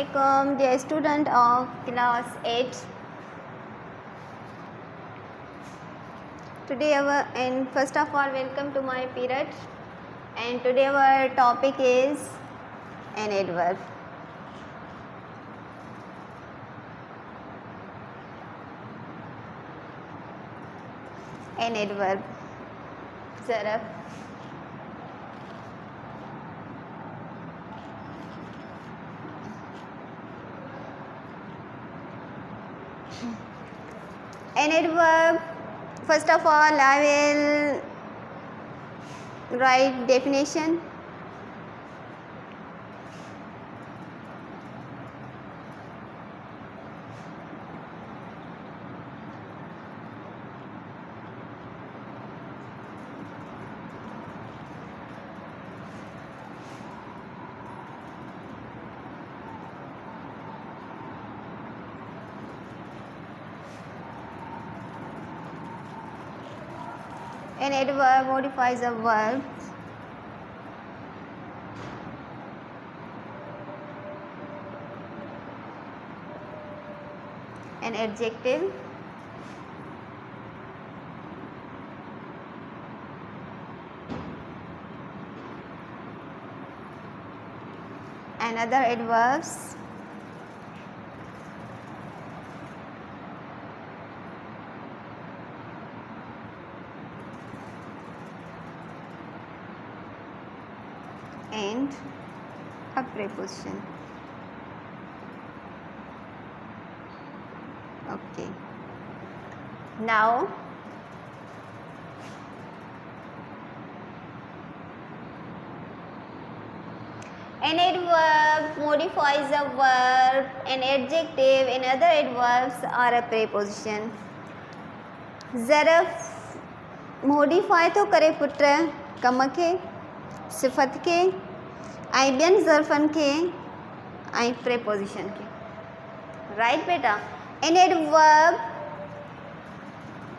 Assalamualaikum, dear student of class 8. Today and first of all, welcome to my period. And today our topic is an adverb. An adverb. Zaraf. An adverb, first of all I will write definition. An adverb modifies a verb. An adjective. And other adverbs. And a preposition. Okay. Now an adverb modifies a verb, an adjective and other adverbs are a preposition. ज़रफ़ modify तो करे पुत्र कम के सिफ़त के आई ॿियनि ज़र्फ़नि खे ऐं preposition के. Right बेटा? An adverb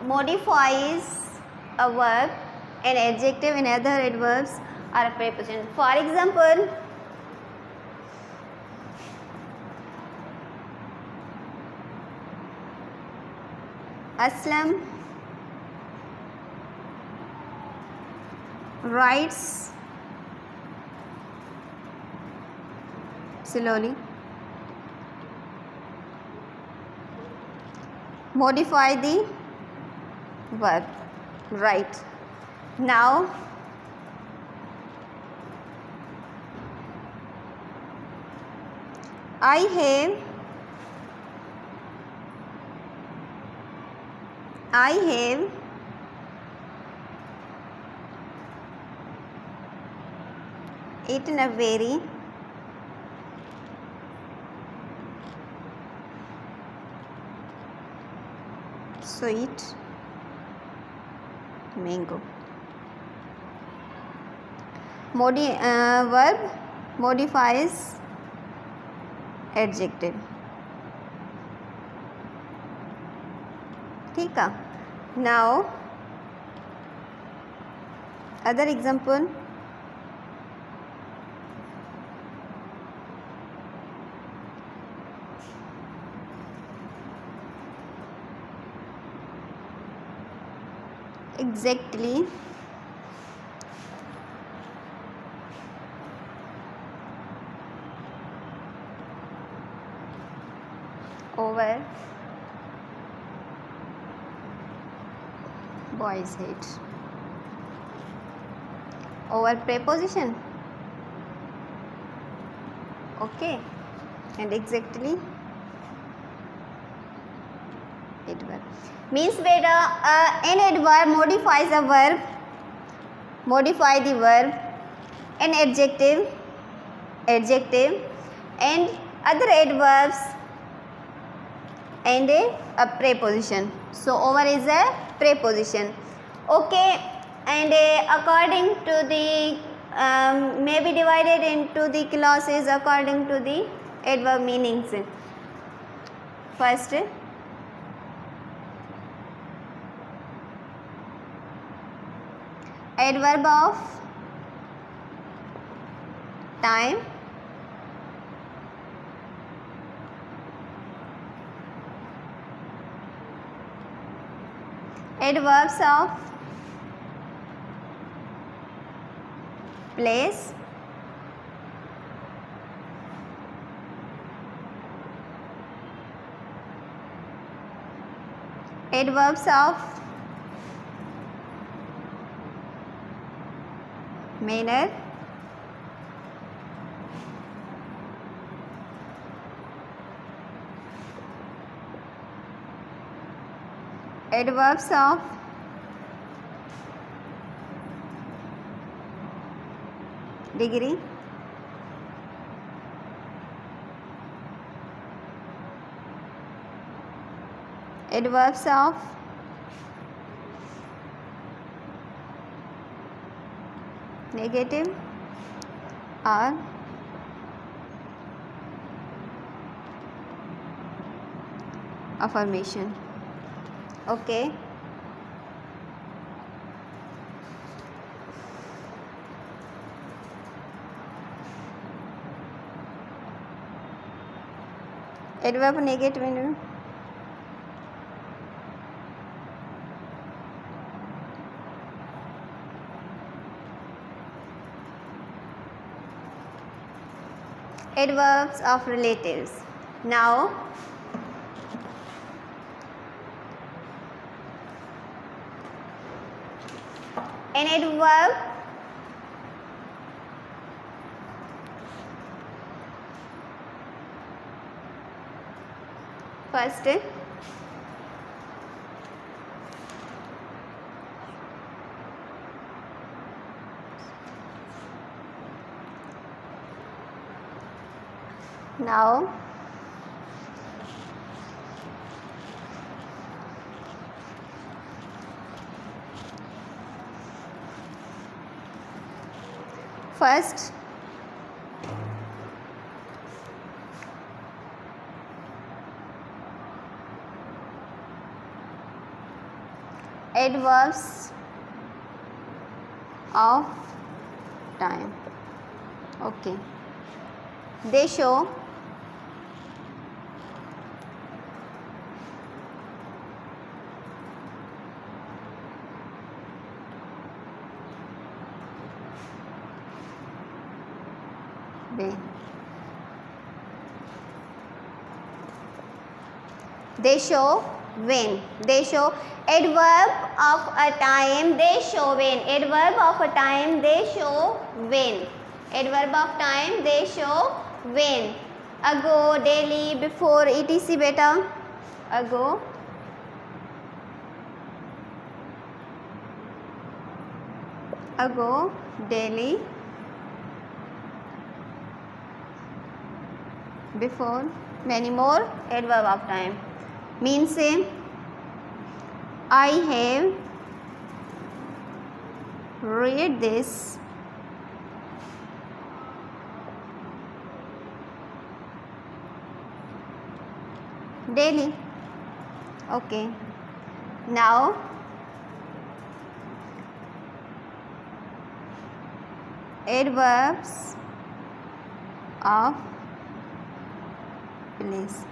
modifies a verb, an adjective and other adverbs are a preposition. For example, Aslam writes slowly. Modify the verb. Right. Now I have eaten a very sweet mango. Verb modifies adjective. ठीक है. Now other example. Exactly. Over boy's head. Over preposition. Okay. And exactly adverb. Means beta an adverb modifies a verb, modify the verb, an adjective and other adverbs and a preposition. So over is a preposition. Okay. And according to the may be divided into the clauses according to the adverb meanings. First, adverb of time, Adverbs of place, adverbs of manner, adverbs of degree, adverbs of negative or affirmation. Okay. Adverb negative meaning. Adverbs of relatives. Now an adverb first now first adverbs of time. Okay, they show when. They show when. They show adverb of a time. They show when. Adverb of a time. They show when. Adverb of time. They show when. Ago, daily, before, etc. Beta. Ago. Ago, daily, before, many more. Adverb of time means I have read this daily. Okay, now adverbs of place.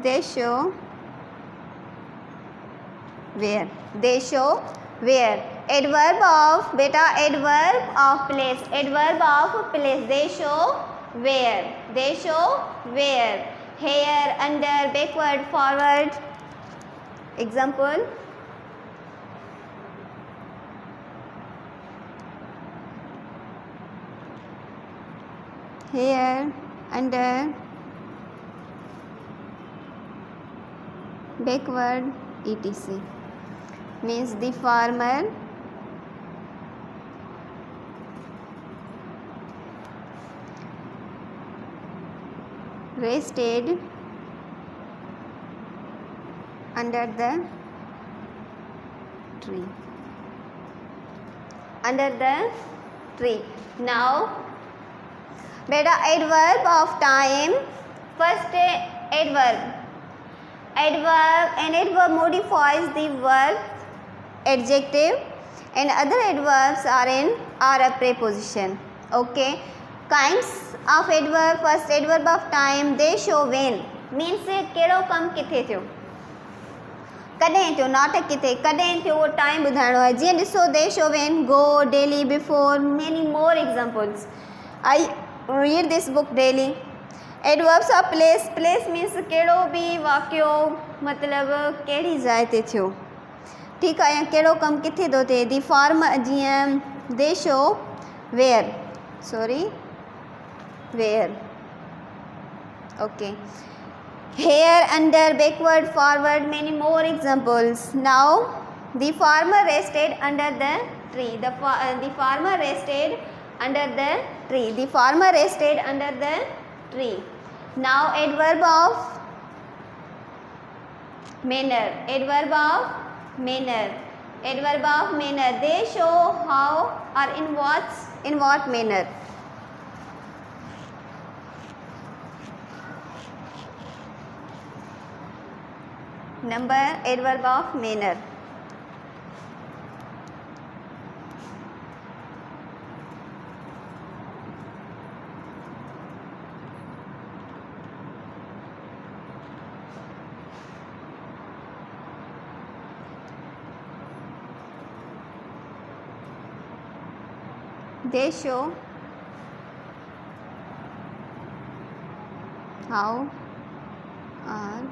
They show where. They show where. Adverb of beta. Adverb of place. Adverb of place. They show where. They show where. Here, under, backward, forward. Example. Here, under, backward, etc. Means the farmer rested under the tree. Under the tree. Now beta adverb of time. First adverb. An adverb modifies the verb adjective, and other adverbs are a preposition. Okay, kinds of adverb, first adverb of time, they show when means कहिड़ो कमु किथे थियो, कॾहिं थियो, not किथे, कॾहिं थियो उहो टाइम ॿुधाइणो आहे। जीअं ॾिसो दे show when, go, daily, before, many more examples. I read this book daily. Adverbs of place, place means कहिड़ो बि वाक़ियो मतिलबु कहिड़ी जाइ ते थियो, ठीकु आहे, या कहिड़ो कमु किथे थो थिए। दी फार्मर, जीअं they show where, sorry where, okay, here, under, backward, forward, many more examples. Now the farmer rested under the tree, the farmer rested under the tree, the farmer rested under the tree. Now adverb of manner, adverb of manner, adverb of manner, they show how or in what manner. Number, adverb of manner. They show how or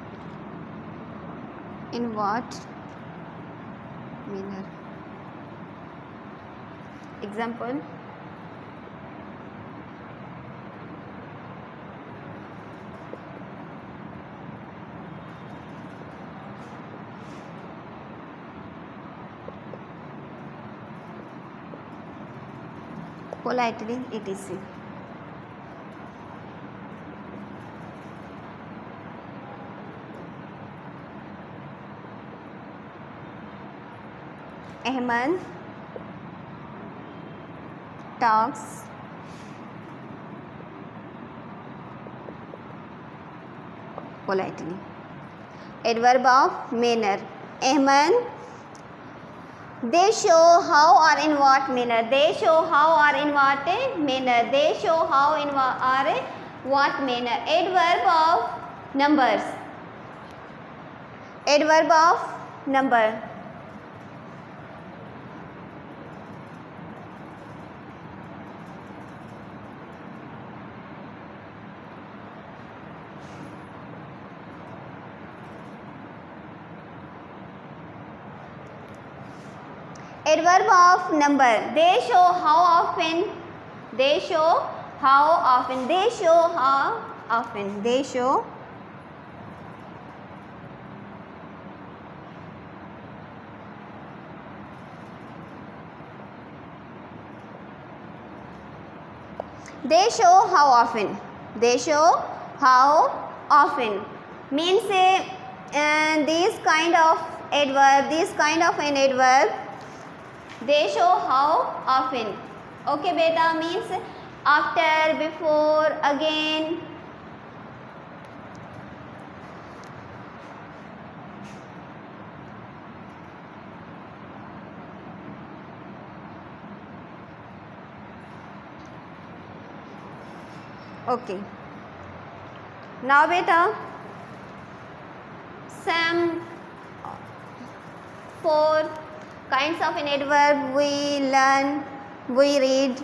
in what manner. Example, politely, etc. Ahmed talks politely. Adverb of manner. Ahmed, they show how or in what manner. They show how or in what manner. They show how in what manner. Adverb of numbers. Adverb of number. Adverb of number. They show how often. They show how often. They show how often. They show they show how often. They show how often means these kind of adverb, this kind of an adverb, they show how often. Okay beta means after, before, again. Okay, now beta some 4 kinds of an adverb we learn, we read.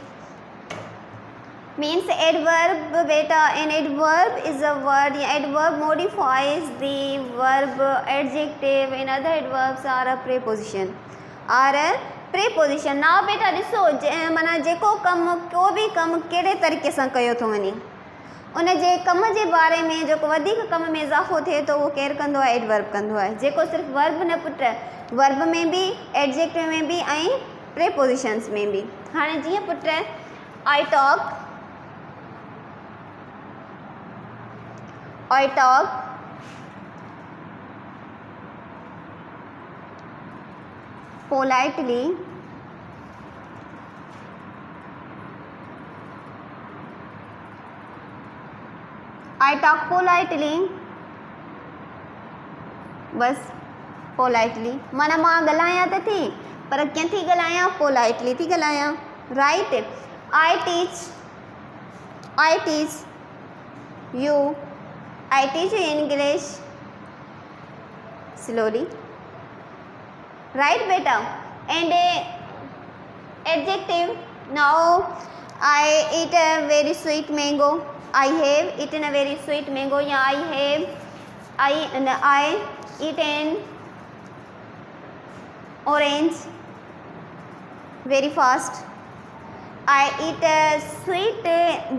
Means adverb beta, an adverb is a word. Adverb modifies the verb, adjective, and other adverbs are a preposition. Are a preposition. Now beta ॾिसो माना जेको कमु को बि कमु कहिड़े तरीक़े सां कयो थो वञे, उन जे कम जे बारे में जेको वधीक कम में इज़ाफ़ो थिए थो उहो केरु कंदो आहे? एडवर्ब कंदो आहे। जेको सिर्फ़ु वर्ब न पुट, वर्ब में बि, एडजेक्टिव में बि ऐं प्रेपोजिशन्स में बि। हाणे जीअं put I talk politely I talk politely, बस politely माना मां ॻाल्हायां त थी पर कीअं थी ॻाल्हायां? politely थी ॻाल्हायां, right? I teach I teach you. I teach you English slowly. Right, beta? And adjective. Now I eat a very sweet mango. I have eaten a very sweet mango. Yeah, I eat an orange very fast. I eat a sweet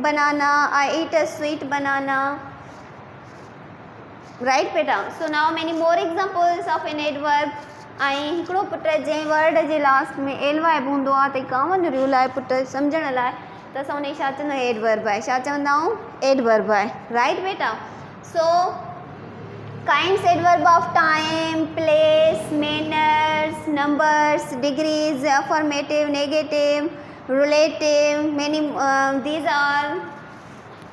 banana. I eat a sweet banana. Right, beta? So now many more examples of an adverb. ऐं हिकिड़ो put जंहिं word जे last में L vibe हूंदो आहे त कामन rule आहे put सम्झण लाइ त असां हुनखे छा चवंदा आहियूं एडवर्ब आहे छा चवंदा आहियूं एडवर्ब आहे राइट बेटा so kinds adverb of time place manners numbers degrees affirmative negative relative many these are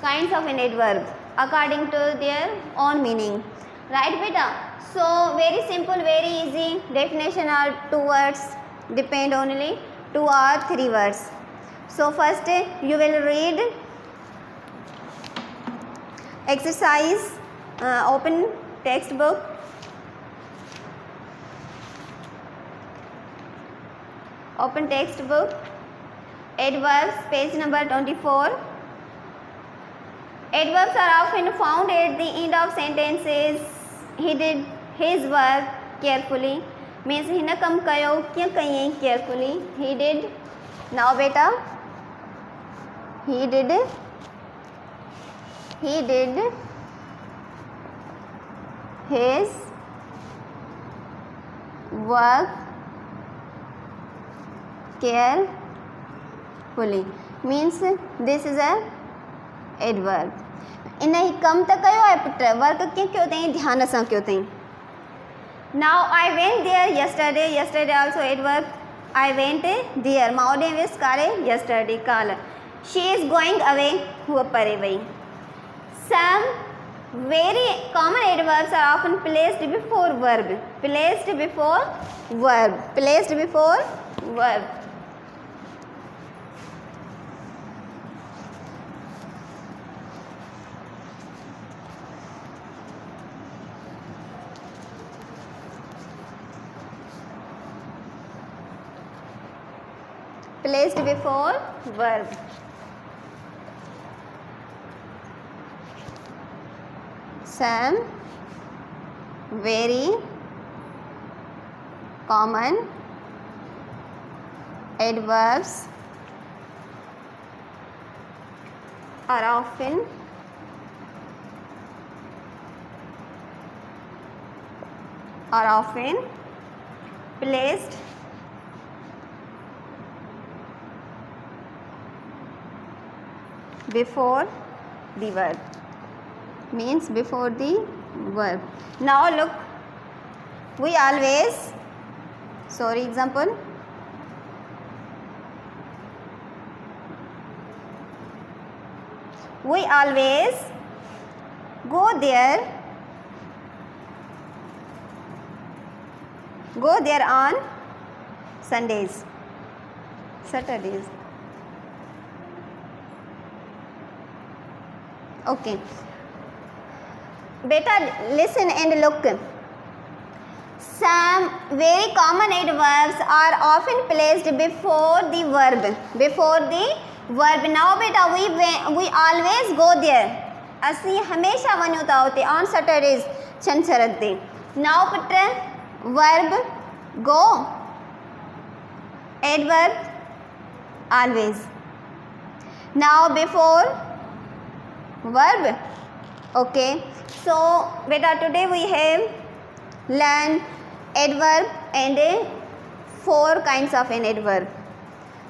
kinds of an adverb according to their own meaning right beta so very simple very easy definition are 2 words depend only 2 or 3 words so first you will read exercise open textbook adverbs page number 24 adverbs are often found at the end of sentences he did his work carefully means हिन कम कयो कीअं कयईं carefully he did now beta he did his work carefully means this is a adverb इन ही कम त कयो आहे put work कीअं कयो अथई ध्यान सां कयो अथई now I went there yesterday also adverb I went there मां ओॾे वियसि काल्ह yesterday काल्ह she is going away हूअ परे वई some very common adverbs are often placed before verb placed before verb some very common adverbs are often placed before the verb means before the verb now look we always example we always go there on Saturdays okay beta listen and look some very common adverbs are often placed before the verb now beta we always go there assi hamesha vanyu ta hote on Saturdays chancharat de now put verb go adverb always now before verb okay so beta today we have learned adverb and 4 kinds of an adverb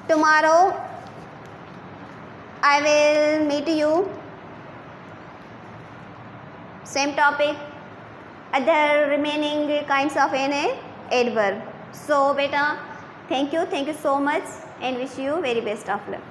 tomorrow I will meet you same topic other remaining kinds of an adverb so beta thank you so much and wish you very best of luck